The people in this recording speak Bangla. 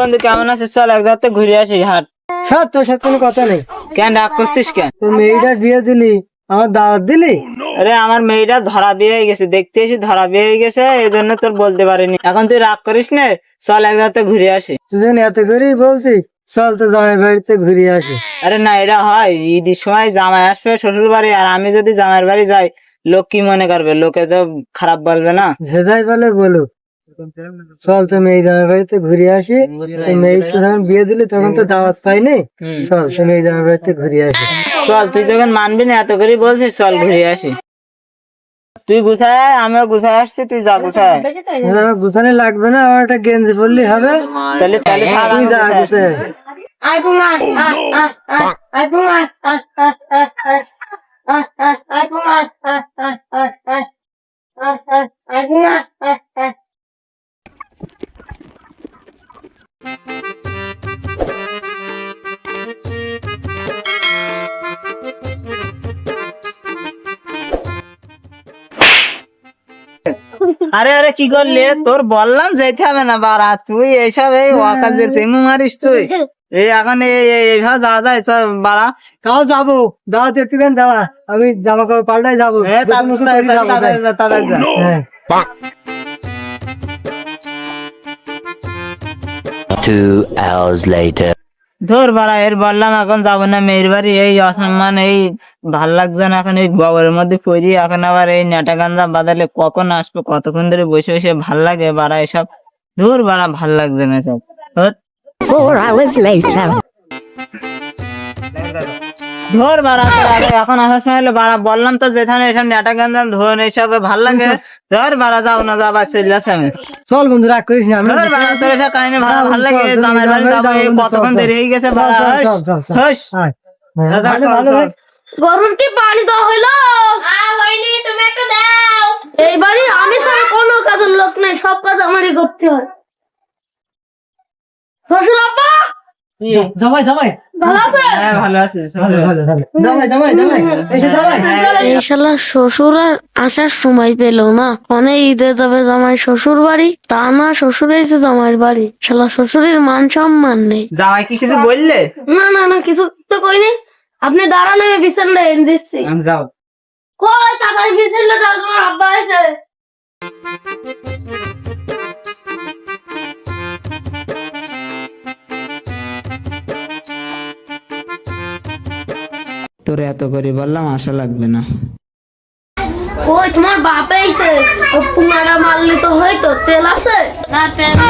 বন্ধু কেমন আছিস? চল এক জায়গাতে ঘুরে আসি হাট। স্যার তোর সাথে কোনো কথা নেই। কেন রাগ করছিস কেন? তোর মেয়েটা বিয়ে দিলি, আমার দাওয়াত দিলি? আরে আমার মেয়েটা ধরা বিয়ে হয়ে গেছে, দেখতে এসে ধরা বিয়ে হয়ে গেছে, এই জন্য তোর বলতে পারিনি। এখন তুই রাগ করিস না, চল এক জায়গাতে ঘুরে আসি। তুই যেন এত করেই বলছিস, চল তো জামাই বাড়িতে ঘুরে আসি। আরে না, এটা হয় ঈদের সময় জামাই আসবে শ্বশুর বাড়ি, আর আমি যদি জামাইয়ের বাড়ি যাই লোক কি মনে করবে? লোকে তো খারাপ বলবে না? ভেজাই বলে বলুক, চল তো মেয়ে জামাই বাড়িতে ঘুরে আসি। মেয়েকে যখন বিয়ে দিলি তখন তো দাওয়াত পাইনি, চল সে মেয়ে জামাই বাড়িতে ঘুরে আসি। চল, তুই যখন মানবি না এত করে বলছিস, চল ঘুরে আসি। তুই গুছায় আয়, আমিও গুছায় আসছি, তুই যা গুছায় আয়। আমার গুছানি লাগবে না, আমার একটা গেঞ্জি পরলি হবে। তাহলে তাহলে থাক, তুই আমি যা গুছায় আসছি। গুছায়। আরে আরে কি করলি? তোর বললাম যেতে হবে না বাড়া, তুই এইসব এই ওয়াকাজের প্রেম মারিস তুই। এই এখন এইভাবে যাওয়া যায়? চল বাড়া। তাও যাবো, দাওয়াত একটুখানি দাওয়া, আমি জামা কাপড় পাল্টাই যাবো। তাদের যা। হ্যাঁ 2 hours later. ধর বাড়া, এর বললাম এখন যাবো না মেয়ের বাড়ি, এই অসম্মান, এই ভাল লাগছে না এখন এই গোবরের মধ্যে পড়ি। এখন আবার এই নেটা গাঞ্জা বাদালে কখন আসবো, কতক্ষণ ধরে বসে বসে ভাল লাগে বাড়া এসব। ধর বাড়া, ভাল লাগছে না সব। ধর 4 hours later. ধর বাড়া, এখন আসার সময় হলো বাড়া, বললাম তো যেখানে এসব নেটা গাঞ্জাম ধর এইসব ভাল লাগে। ধর বাড়া, যাও না যাবার চলে যাচ্ছে আমি। চল বন্ধু, রাগ করিস না। আমি ধর বাড়া, তোর এসব কাহিনী ভাল লাগে, জামাইয়ের বাড়ি যাবো, এই কতক্ষণ দেরি হয়ে গেছে বাড়া। হস আয়। দাদা, ভালো, চল, ভালো চল। ভাই। গরুর কি পানি দেওয়া হইলো? হয়নি, তুমি একটু দাও। এই বাড়ি আমি ছাড়া কোনো কাজের লোক নেই, সব কাজ আমারই করতে হয়। শ্বশুর আব্বা জামাই জামাই ভালো আছে? হ্যাঁ, ভালো আছিস? ভালো ভালো ভালো। জামাই জামাই জামাই এসে জামাই। এই শালা শ্বশুর আর আসার সময় পেল না, মানে ঈদে যাবে জামাই শ্বশুর বাড়ি, তা না শ্বশুর এসে জামাইয়ের বাড়ি। শালা শ্বশুরের মান সম্মান নেই। জামাই কি কিছু বললে? না না না, কিছু তো কইনি। আপনি দাঁড়ান, আমি বিছানটা এনে দিচ্ছি। যাও। কই তাড়াতাড়ি বিছানটা দাও, তোমার আব্বা এসে। তোর এত করে বললাম, আশা লাগবে না। কই তোমার বাপ এসে? ও পুনারা মারলি তো হয়তো, তেল আছে না প্যানে?